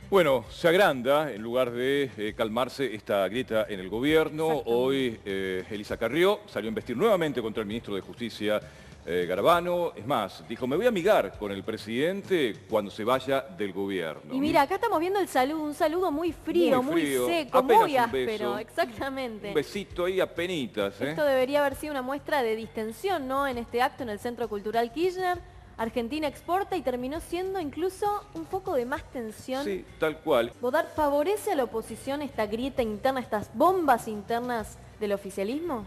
Bueno, se agranda, en lugar de calmarse esta grieta en el gobierno. Hoy Elisa Carrió salió a investir nuevamente contra el ministro de Justicia, Garabano. Es más, dijo, me voy a amigar con el presidente cuando se vaya del gobierno. Y mira, acá estamos viendo el saludo, un saludo muy frío, muy seco, apenas muy un áspero, beso, exactamente. Un besito ahí apenitas. Esto debería haber sido una muestra de distensión, ¿no? En este acto en el Centro Cultural Kirchner. Argentina exporta y terminó siendo incluso un foco de más tensión. Sí, tal cual. ¿Bodart favorece a la oposición esta grieta interna, estas bombas internas del oficialismo?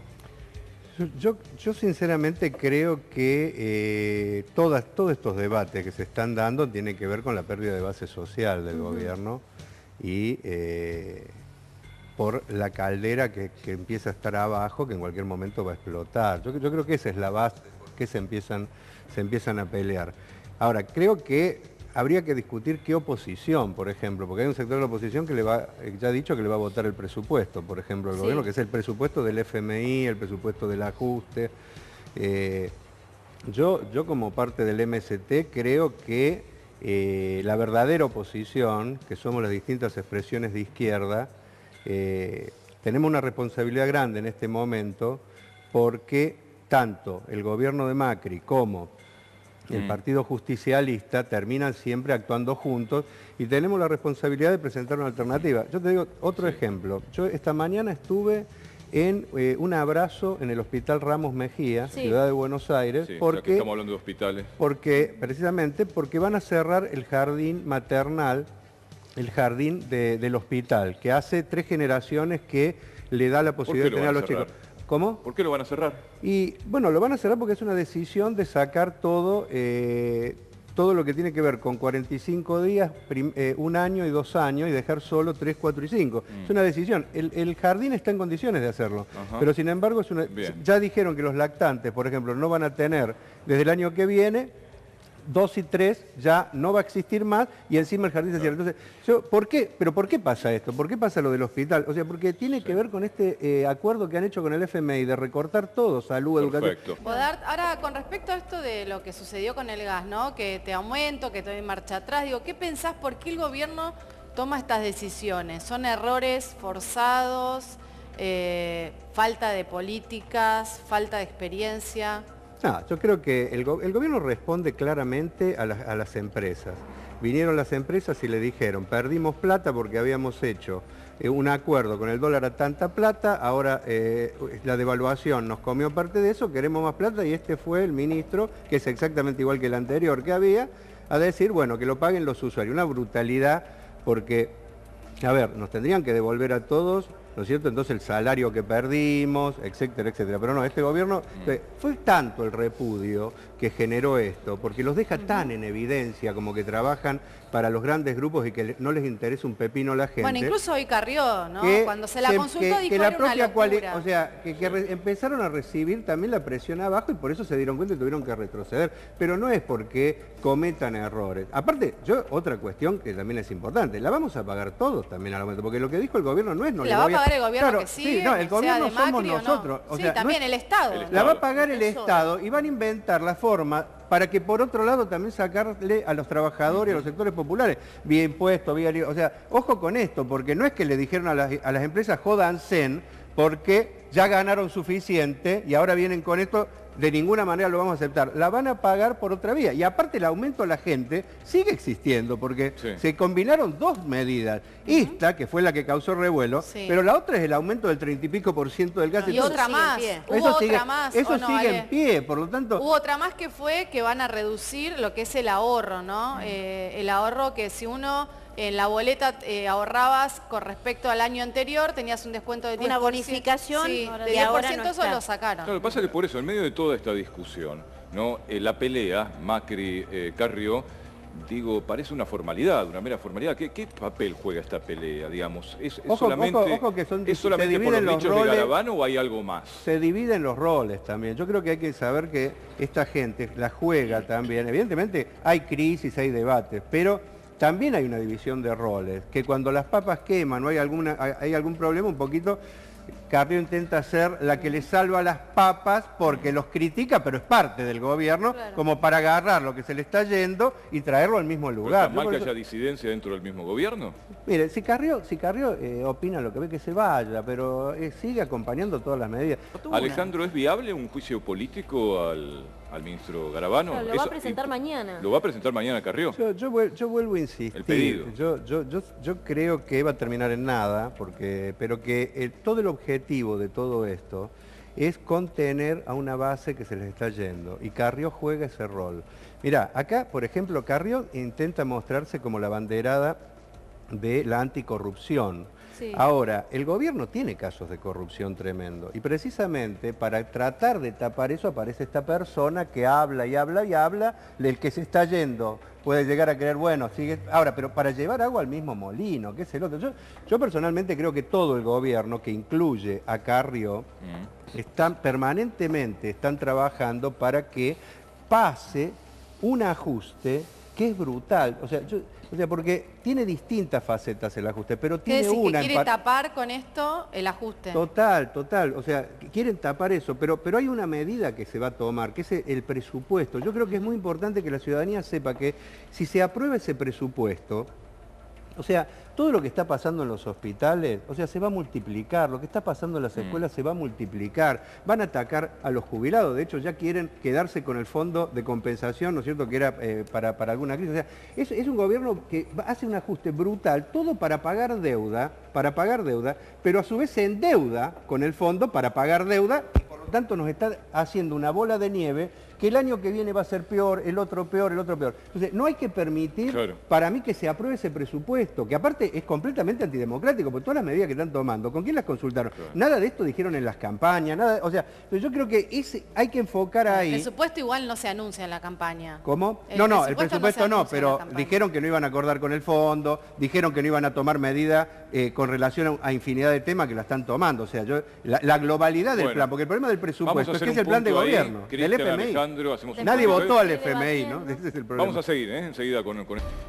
Yo sinceramente creo que todos estos debates que se están dando tienen que ver con la pérdida de base social del gobierno y por la caldera que empieza a estar abajo, que en cualquier momento va a explotar. Yo creo que esa es la base por qué se empiezan a pelear. Ahora, creo que habría que discutir qué oposición, por ejemplo, porque hay un sector de la oposición que ya ha dicho que le va a votar el presupuesto, por ejemplo, del gobierno, que es el presupuesto del FMI, el presupuesto del ajuste. Yo como parte del MST creo que la verdadera oposición, que somos las distintas expresiones de izquierda, tenemos una responsabilidad grande en este momento porque tanto el gobierno de Macri como el Partido Justicialista terminan siempre actuando juntos y tenemos la responsabilidad de presentar una alternativa. Yo te digo otro ejemplo. Yo esta mañana estuve en un abrazo en el Hospital Ramos Mejía, Ciudad de Buenos Aires, porque estamos hablando de hospitales. Precisamente porque van a cerrar el jardín maternal, el jardín del hospital, que hace 3 generaciones que le da la posibilidad de tener a los chicos. ¿Cómo? ¿Por qué lo van a cerrar? Y bueno, lo van a cerrar porque es una decisión de sacar todo lo que tiene que ver con 45 días, 1 año y 2 años y dejar solo 3, 4 y 5. Es una decisión. El jardín está en condiciones de hacerlo, pero sin embargo ya dijeron que los lactantes, por ejemplo, no van a tener desde el año que viene 2 y 3 ya no va a existir más y encima el jardín se cierra. Entonces, ¿por qué? ¿Pero por qué pasa esto? ¿Por qué pasa lo del hospital? O sea, porque tiene que ver con este acuerdo que han hecho con el FMI de recortar todo, salud, educación. Bodart, ahora con respecto a esto de lo que sucedió con el gas, ¿no? Que te aumento, que te doy marcha atrás, digo, ¿qué pensás? ¿Por qué el gobierno toma estas decisiones? ¿Son errores forzados? ¿Falta de políticas? ¿Falta de experiencia? No, yo creo que el gobierno responde claramente a las empresas. Vinieron las empresas y le dijeron, perdimos plata porque habíamos hecho un acuerdo con el dólar a tanta plata, ahora la devaluación nos comió parte de eso, queremos más plata y este fue el ministro, que es exactamente igual que el anterior que había, a decir, bueno, que lo paguen los usuarios. Una brutalidad porque, a ver, nos tendrían que devolver a todos, ¿no es cierto? Entonces el salario que perdimos, etcétera, etcétera. Pero no, este gobierno, fue tanto el repudio que generó esto, porque los deja tan en evidencia como que trabajan para los grandes grupos y que no les interesa un pepino la gente. Bueno, incluso hoy Carrió, ¿no? Cuando se la consultó dijo que era la propia una locura. O sea, empezaron a recibir también la presión abajo y por eso se dieron cuenta y tuvieron que retroceder. Pero no es porque cometan errores. Aparte, otra cuestión que también es importante, la vamos a pagar todos también al momento, porque lo que dijo el gobierno no es... La va a pagar el gobierno que sigue, no, el gobierno sea de somos Macri nosotros. O sea, también el Estado. La va a pagar el Estado y van a inventar la forma para que por otro lado también sacarle a los trabajadores y a los sectores populares vía impuestos, o sea, ojo con esto, porque no es que le dijeron a las empresas jódanse porque ya ganaron suficiente y ahora vienen con esto, de ninguna manera lo vamos a aceptar. La van a pagar por otra vía. Y aparte el aumento a la gente sigue existiendo porque se combinaron 2 medidas. Esta, que fue la que causó revuelo, pero la otra es el aumento del 30 y pico % del gas. Y otra más. Hubo otra más. Eso sigue en pie, por lo tanto... Hubo otra más que fue que van a reducir lo que es el ahorro, ¿no? El ahorro que si uno... En la boleta ahorrabas con respecto al año anterior, tenías un descuento de 10%. Una bonificación, sí, de 10% no eso lo sacaron. Claro, lo que pasa es que por eso, en medio de toda esta discusión, ¿no? La pelea Macri-Carrió, digo, parece una formalidad, una mera formalidad. ¿Qué papel juega esta pelea, digamos? ¿Es solamente por los dichos de Garabano o hay algo más? Se dividen los roles también. Yo creo que hay que saber que esta gente la juega también. Evidentemente hay crisis, hay debates, pero... También hay una división de roles, que cuando las papas queman o hay algún problema un poquito, Carrió intenta ser la que le salva las papas porque los critica, pero es parte del gobierno, Claro. como para agarrar lo que se le está yendo y traerlo al mismo ¿Pero lugar. está mal Yo por que eso- haya disidencia dentro del mismo gobierno? Mire, si Carrió opina lo que ve, que se vaya, pero sigue acompañando todas las medidas. Alejandro, ¿es viable un juicio político al ministro Garabano? Claro, lo va a presentar mañana. ¿Lo va a presentar mañana Carrió? Yo vuelvo a insistir. El pedido. Yo creo que va a terminar en nada, pero que todo el objetivo de todo esto es contener a una base que se les está yendo. Y Carrió juega ese rol. Mirá, acá, por ejemplo, Carrió intenta mostrarse como la banderada de la anticorrupción. Sí. Ahora, el gobierno tiene casos de corrupción tremendo y precisamente para tratar de tapar eso aparece esta persona que habla y habla y habla, del que se está yendo puede llegar a creer, bueno, sigue... Ahora, pero para llevar agua al mismo molino, que es el otro. Yo personalmente creo que todo el gobierno, que incluye a Carrió, permanentemente están trabajando para que pase un ajuste que es brutal. O sea, porque tiene distintas facetas el ajuste, pero ¿Qué tiene decís, que una... quiere tapar con esto el ajuste? Total. O sea, quieren tapar eso, pero hay una medida que se va a tomar, que es el presupuesto. Yo creo que es muy importante que la ciudadanía sepa que si se aprueba ese presupuesto, o sea, todo lo que está pasando en los hospitales, o sea, se va a multiplicar, lo que está pasando en las escuelas se va a multiplicar, van a atacar a los jubilados, de hecho ya quieren quedarse con el fondo de compensación, ¿no es cierto?, que era para alguna crisis. O sea, es un gobierno que hace un ajuste brutal, todo para pagar deuda, pero a su vez se endeuda con el fondo para pagar deuda, y por lo tanto nos está haciendo una bola de nieve que el año que viene va a ser peor, el otro peor. Entonces, no hay que permitir, Claro, para mí, que se apruebe ese presupuesto, que aparte es completamente antidemocrático, porque todas las medidas que están tomando, ¿con quién las consultaron? Claro. Nada de esto dijeron en las campañas, nada, o sea, yo creo que hay que enfocar El ahí. presupuesto igual no se anuncia en la campaña. ¿Cómo? El El presupuesto presupuesto no se no, anuncia en la pero campaña. dijeron que no iban a acordar con el fondo, dijeron que no iban a tomar medidas con relación a infinidad de temas que la están tomando. O sea, la globalidad del Bueno, plan, porque el problema del vamos a presupuesto es hacer que es un el plan de punto ahí. gobierno, del Cristian, FMI. Alejandro, hacemos un Nadie punto. votó al Sigue FMI, ¿no? debatiendo. Ese es el problema. Vamos a seguir enseguida con...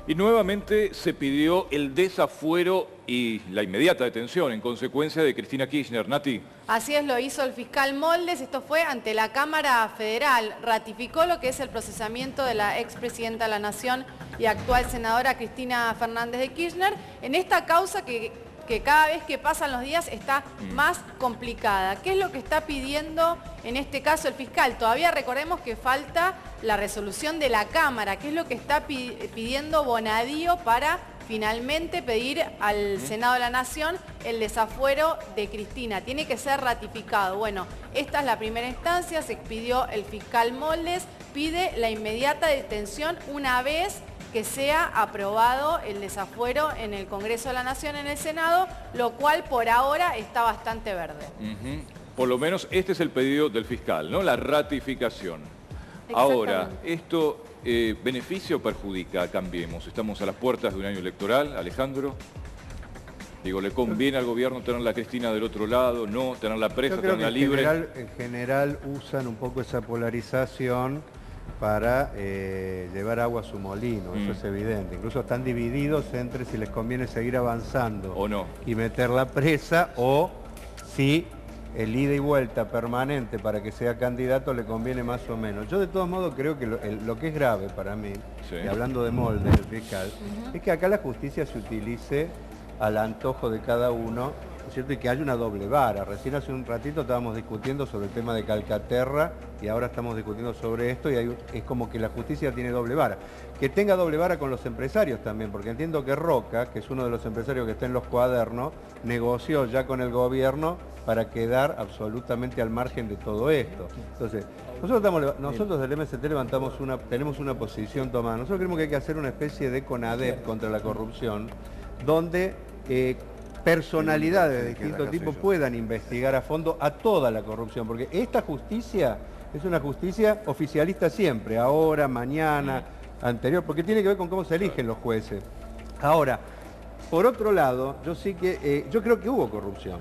Y nuevamente se pidió el desafuero y la inmediata detención en consecuencia de Cristina Kirchner. Nati. Así es, lo hizo el fiscal Moldes, esto fue ante la Cámara Federal, ratificó lo que es el procesamiento de la expresidenta de la Nación y actual senadora Cristina Fernández de Kirchner, en esta causa que cada vez que pasan los días está más complicada. ¿Qué es lo que está pidiendo en este caso el fiscal? Todavía recordemos que falta la resolución de la Cámara, ¿qué es lo que está pidiendo Bonadío para finalmente pedir al Senado de la Nación el desafuero de Cristina? Tiene que ser ratificado. Bueno, esta es la primera instancia, se expidió el fiscal Moldes, pide la inmediata detención una vez que sea aprobado el desafuero en el Congreso de la Nación, en el Senado, lo cual por ahora está bastante verde. Por lo menos este es el pedido del fiscal, ¿no? La ratificación. Ahora, Exactamente. ¿esto beneficia o perjudica a Cambiemos? Estamos a las puertas de un año electoral, Alejandro. Digo, ¿le conviene al gobierno tener la Cristina del otro lado? ¿No? ¿Tenerla presa, Yo creo que tenerla libre? en general usan un poco esa polarización para llevar agua a su molino, eso es evidente. Incluso están divididos entre si les conviene seguir avanzando ¿O no? y meterla presa, o si el ida y vuelta permanente para que sea candidato le conviene más o menos. Yo de todos modos creo que lo que es grave para mí, Sí. y hablando de Moldes, el fiscal, es que acá la justicia se utilice al antojo de cada uno, ¿no es cierto? Y que haya una doble vara. Recién hace un ratito estábamos discutiendo sobre el tema de Calcaterra y ahora estamos discutiendo sobre esto y es como que la justicia tiene doble vara. Que tenga doble vara con los empresarios también, porque entiendo que Roca, que es uno de los empresarios que está en los cuadernos, negoció ya con el gobierno para quedar absolutamente al margen de todo esto. Entonces, nosotros del MST tenemos una posición tomada. Nosotros creemos que hay que hacer una especie de CONADEP contra la corrupción, donde personalidades de distinto tipo puedan investigar a fondo a toda la corrupción, porque esta justicia es una justicia oficialista siempre, ahora, mañana, anterior, porque tiene que ver con cómo se eligen los jueces. Ahora, por otro lado, yo creo que hubo corrupción.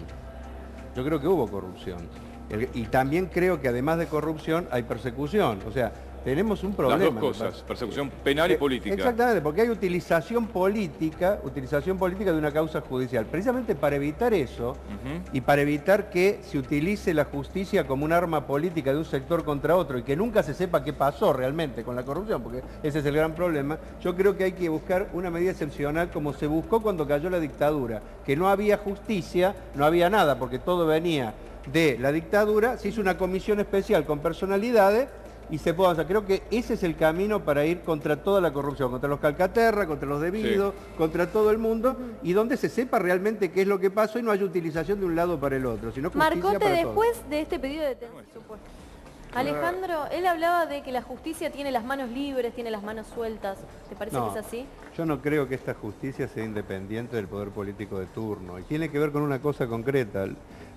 Y también creo que además de corrupción hay persecución. O sea, tenemos un problema. Las dos cosas, persecución penal y política. Exactamente, porque hay utilización política de una causa judicial. Precisamente para evitar eso y para evitar que se utilice la justicia como un arma política de un sector contra otro y que nunca se sepa qué pasó realmente con la corrupción, porque ese es el gran problema, yo creo que hay que buscar una medida excepcional como se buscó cuando cayó la dictadura, que no había justicia, no había nada, porque todo venía de la dictadura, se hizo una comisión especial con personalidades y se puede avanzar. Creo que ese es el camino para ir contra toda la corrupción, contra los Calcaterra, contra los debidos, contra todo el mundo, y donde se sepa realmente qué es lo que pasó y no haya utilización de un lado para el otro, sino justicia Marcote, para después todos. de este pedido de detención, Alejandro, él hablaba de que la justicia tiene las manos libres, tiene las manos sueltas. ¿Te parece que es así? Yo no creo que esta justicia sea independiente del poder político de turno, y tiene que ver con una cosa concreta.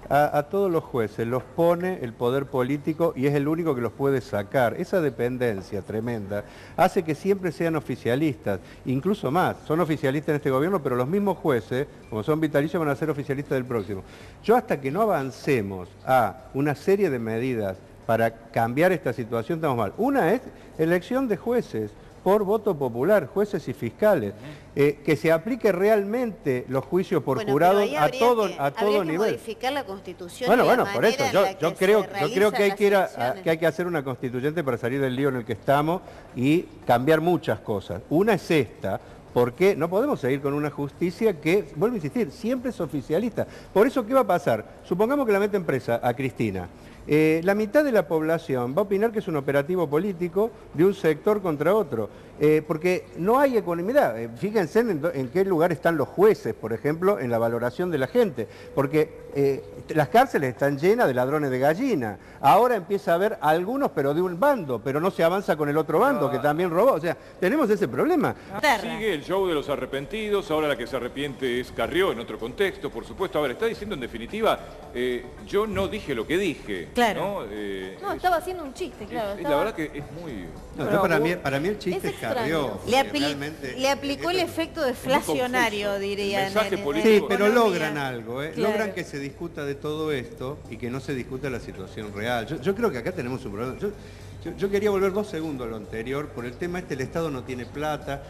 A todos los jueces los pone el poder político y es el único que los puede sacar. Esa dependencia tremenda hace que siempre sean oficialistas, incluso más. Son oficialistas en este gobierno, pero los mismos jueces, como son vitalicios, van a ser oficialistas del próximo. Yo hasta que no avancemos a una serie de medidas para cambiar esta situación estamos mal. Una es elección de jueces por voto popular, jueces y fiscales, que se aplique realmente los juicios por jurado a todo nivel. Modificar la Constitución. Bueno, por eso yo creo que hay que hacer una constituyente para salir del lío en el que estamos y cambiar muchas cosas. Una es esta. Porque no podemos seguir con una justicia que, vuelvo a insistir, siempre es oficialista. Por eso, ¿qué va a pasar? Supongamos que la meten presa a Cristina. La mitad de la población va a opinar que es un operativo político de un sector contra otro, porque no hay ecuanimidad. Fíjense en qué lugar están los jueces, por ejemplo, en la valoración de la gente, porque las cárceles están llenas de ladrones de gallina. Ahora empieza a haber algunos, pero de un bando, pero no se avanza con el otro bando, que también robó. O sea, tenemos ese problema. Sigue el show de los arrepentidos, ahora la que se arrepiente es Carrió, en otro contexto, por supuesto. A ver, está diciendo en definitiva, yo no dije lo que dije. Claro. No, estaba haciendo un chiste, claro. La verdad que es muy... No, para mí el chiste es Carrió. Le aplicó el efecto deflacionario, diría. Sí, pero logran algo, claro. Logran que se discuta de todo esto y que no se discuta la situación real. Yo creo que acá tenemos un problema. Yo quería volver 2 segundos a lo anterior, por el tema el Estado no tiene plata.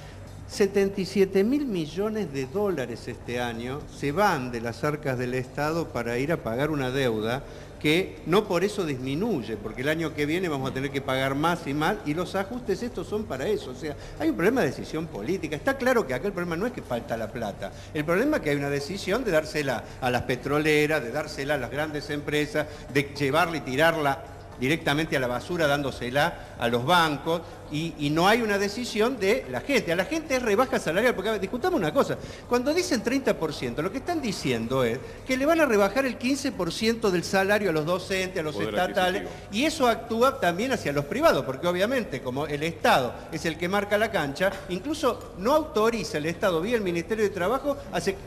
77.000 millones de dólares este año se van de las arcas del Estado para ir a pagar una deuda que no por eso disminuye, porque el año que viene vamos a tener que pagar más y más, y los ajustes estos son para eso. O sea, hay un problema de decisión política. Está claro que acá el problema no es que falta la plata, el problema es que hay una decisión de dársela a las petroleras, de dársela a las grandes empresas, de llevarla y tirarla directamente a la basura dándosela a los bancos y no hay una decisión de la gente. A la gente es rebaja salarial, porque discutamos una cosa, cuando dicen 30%, lo que están diciendo es que le van a rebajar el 15% del salario a los docentes, a los estatales, y eso actúa también hacia los privados, porque obviamente como el Estado es el que marca la cancha, incluso no autoriza el Estado vía el Ministerio de Trabajo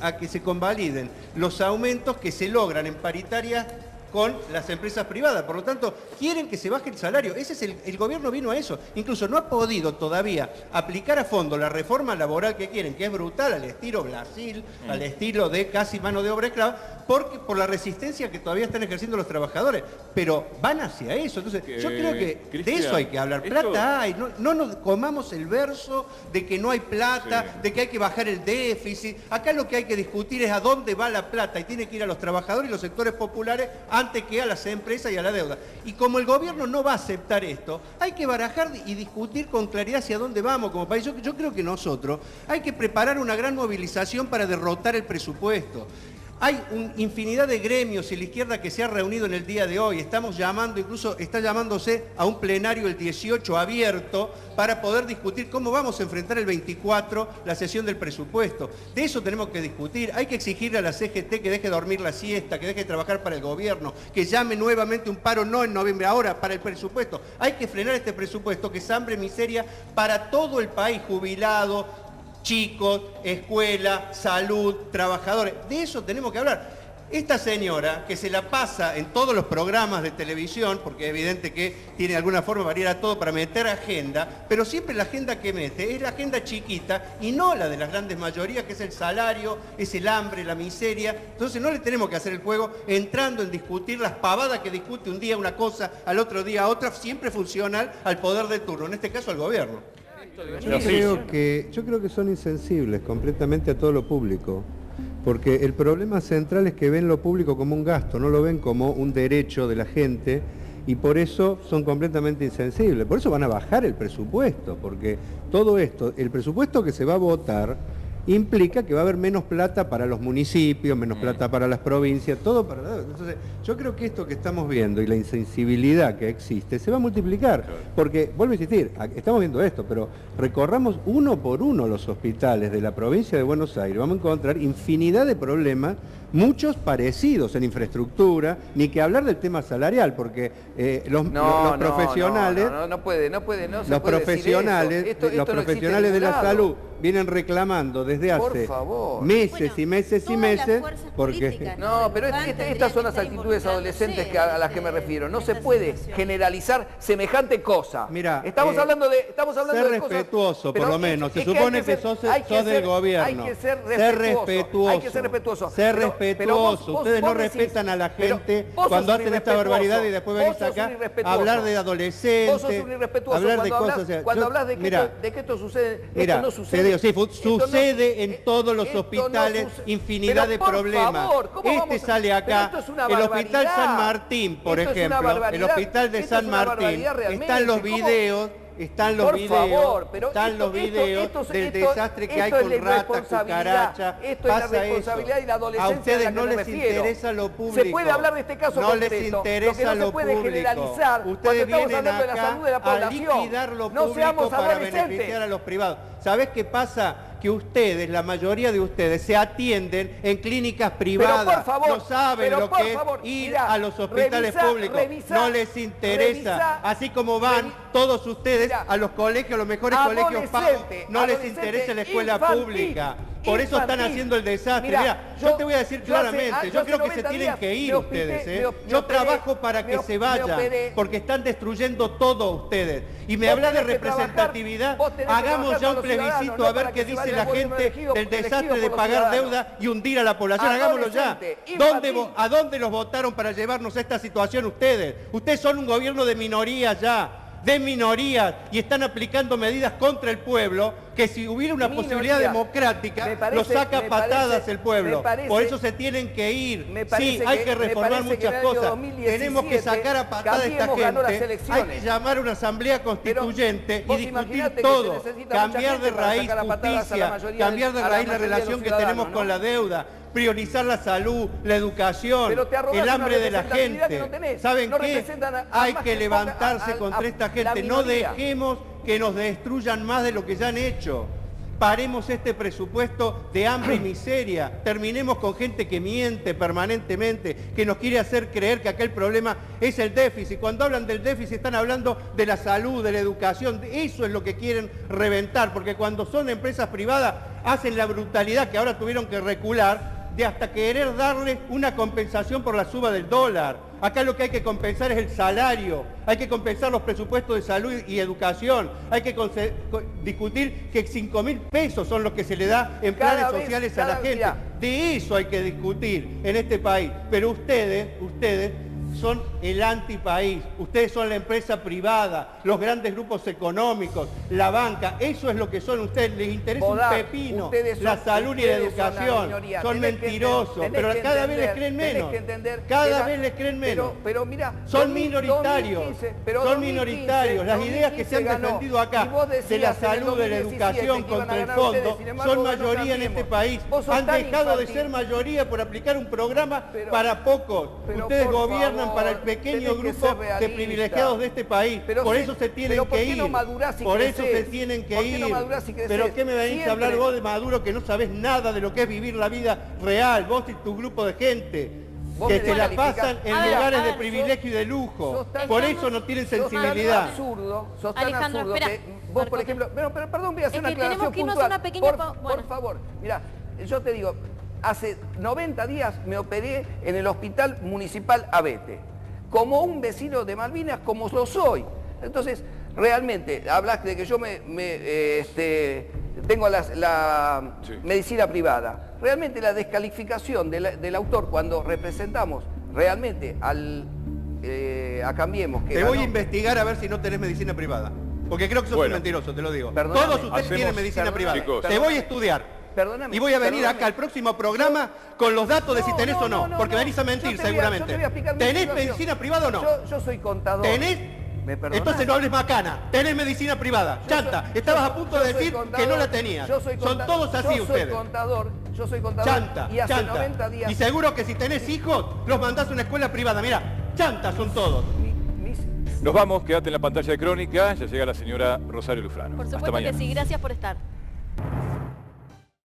a que se convaliden los aumentos que se logran en paritarias con las empresas privadas. Por lo tanto, quieren que se baje el salario. Ese es el gobierno vino a eso. Incluso no ha podido todavía aplicar a fondo la reforma laboral que quieren, que es brutal, al estilo Brasil, al estilo de casi mano de obra esclava, por la resistencia que todavía están ejerciendo los trabajadores. Pero van hacia eso. Entonces, yo creo que Cristian, de eso hay que hablar. Plata hay. No nos comamos el verso de que no hay plata, de que hay que bajar el déficit. Acá lo que hay que discutir es a dónde va la plata y tiene que ir a los trabajadores y los sectores populares antes que a las empresas y a la deuda. Y como el gobierno no va a aceptar esto, hay que barajar y discutir con claridad hacia dónde vamos como país. Yo creo que nosotros hay que preparar una gran movilización para derrotar el presupuesto. Hay una infinidad de gremios y la izquierda que se ha reunido en el día de hoy. Estamos llamando, incluso está llamándose a un plenario el 18 abierto para poder discutir cómo vamos a enfrentar el 24 la sesión del presupuesto. De eso tenemos que discutir. Hay que exigirle a la CGT que deje de dormir la siesta, que deje de trabajar para el gobierno, que llame nuevamente un paro no en noviembre, ahora para el presupuesto. Hay que frenar este presupuesto que es hambre, miseria para todo el país, jubilados, chicos, escuela, salud, trabajadores. De eso tenemos que hablar. Esta señora, que se la pasa en todos los programas de televisión, porque es evidente que tiene alguna forma de variar a todo para meter agenda, pero siempre la agenda que mete es la agenda chiquita y no la de las grandes mayorías, que es el salario, es el hambre, la miseria. Entonces no le tenemos que hacer el juego entrando en discutir las pavadas que discute un día una cosa, al otro día otra, siempre funcional al poder de turno, en este caso al gobierno. Yo creo que son insensibles completamente a todo lo público. Porque el problema central es que ven lo público como un gasto, no lo ven como un derecho de la gente y por eso son completamente insensibles. Por eso van a bajar el presupuesto, porque todo esto, el presupuesto que se va a votar, implica que va a haber menos plata para los municipios, menos plata para las provincias, todo para... Entonces, yo creo que esto que estamos viendo y la insensibilidad que existe se va a multiplicar, porque, vuelvo a insistir, estamos viendo esto, pero recorramos uno por uno los hospitales de la provincia de Buenos Aires, vamos a encontrar infinidad de problemas, muchos parecidos en infraestructura, ni que hablar del tema salarial, porque los profesionales... No puede los profesionales de la salud vienen reclamando desde hace meses y meses y meses, porque... No, pero estas son las actitudes adolescentes a las que me refiero. No se puede generalizar semejante cosa. Mira, estamos hablando de ser respetuoso, por lo menos. Se supone que sos del gobierno. Hay que ser respetuoso. Hay que ser respetuoso. Ser respetuoso. Ustedes no respetan a la gente cuando hacen esta barbaridad y después venís acá a hablar de adolescentes. Vos sos un irrespetuoso. Hablar de cosas. Cuando hablas de que esto sucede, esto no sucede. Sí, sucede en todos los hospitales infinidad de problemas. Este sale acá, el Hospital San Martín, por ejemplo, el Hospital de San Martín, están los videos del desastre que hay con ratas, cucarachas. Esto es la responsabilidad y la adolescencia. A ustedes no les interesa lo público. Se puede hablar de este caso concreto. No les interesa lo público. No se puede generalizar. Ustedes vienen acá a liquidar lo público para beneficiar a los privados. ¿Sabés qué pasa? Que ustedes, la mayoría de ustedes, se atienden en clínicas privadas. Pero por favor, no saben lo que es ir a los hospitales públicos. No les interesa. Así como van todos ustedes a los colegios, los mejores colegios pagos, no les interesa la escuela pública. Por eso están haciendo el desastre. Mira, yo te voy a decir claramente, yo creo que se tienen que ir ustedes. Yo trabajo para que se vayan, porque están destruyendo todo ustedes. Y me habla de representatividad, hagamos ya un plebiscito a ver qué dice la gente del desastre de pagar deuda y hundir a la población. Hagámoslo ya. ¿A dónde los votaron para llevarnos a esta situación ustedes? Ustedes son un gobierno de minorías ya. De minorías, y están aplicando medidas contra el pueblo, que si hubiera una posibilidad democrática, lo saca a patadas el pueblo. Por eso se tienen que ir. Sí, hay que reformar muchas cosas. Tenemos que sacar a patadas a esta gente. Hay que llamar a una asamblea constituyente y discutir todo. Cambiar de raíz justicia, cambiar de raíz la relación que tenemos con la deuda. Priorizar la salud, la educación, el hambre de la gente. ¿Saben qué? Hay que levantarse contra esta gente. No dejemos que nos destruyan más de lo que ya han hecho. Paremos este presupuesto de hambre y miseria. Terminemos con gente que miente permanentemente, que nos quiere hacer creer que aquel problema es el déficit. Cuando hablan del déficit están hablando de la salud, de la educación. Eso es lo que quieren reventar, porque cuando son empresas privadas hacen la brutalidad que ahora tuvieron que recular, de hasta querer darle una compensación por la suba del dólar. Acá lo que hay que compensar es el salario, hay que compensar los presupuestos de salud y educación, hay que discutir que 5.000 pesos son los que se le da en planes sociales a la gente. De eso hay que discutir en este país. Pero ustedes son el antipaís, ustedes son la empresa privada, los grandes grupos económicos, la banca, eso es lo que son ustedes, les interesa un pepino, la salud y la educación, son mentirosos, pero cada vez les creen menos, cada vez les creen menos, pero mira, son minoritarios, las ideas que se han defendido acá, de la salud, de la educación, contra el fondo, son mayoría en este país, han dejado de ser mayoría por aplicar un programa para pocos, ustedes gobiernan para el pequeño grupo de privilegiados de este país. Por eso se tienen que ir. Por eso se tienen que ir. Pero ¿qué me venís a hablar vos de Maduro que no sabés nada de lo que es vivir la vida real? Vos y tu grupo de gente que se la pasan en lugares de privilegio y de lujo. Por eso no tienen sensibilidad. Sos tan absurdo que vos, por ejemplo... Pero perdón, voy a hacer una aclaración puntual. Por favor, mira, yo te digo... hace 90 días me operé en el Hospital Municipal Abete, como un vecino de Malvinas, como lo soy. Entonces, realmente, hablas de que yo tengo la medicina privada. Realmente la descalificación del autor cuando representamos realmente a Cambiemos... que te voy a ganó... investigar a ver si no tenés medicina privada. Porque creo que sos un mentiroso, te lo digo. Perdóname. Todos ustedes tienen medicina privada. Chicos. Te voy a estudiar. Perdóname. Y voy a venir acá al próximo programa con los datos de si tenés o no. Porque venís a mentir seguramente. ¿Tenés medicina privada o no? Yo soy contador. ¿Tenés? ¿Me perdonás? Entonces no hables macana. Tenés medicina privada. Chanta, estabas a punto de decir que no la tenías. Son todos así ustedes. Yo soy contador. Chanta, y hace chanta. 90 días... Y seguro que si tenés hijos, los mandás a una escuela privada. Mirá, chantas son todos. Nos vamos, quédate en la pantalla de Crónica, ya llega la señora Rosario Lufrano. Por Hasta supuesto que mañana. sí, gracias por estar.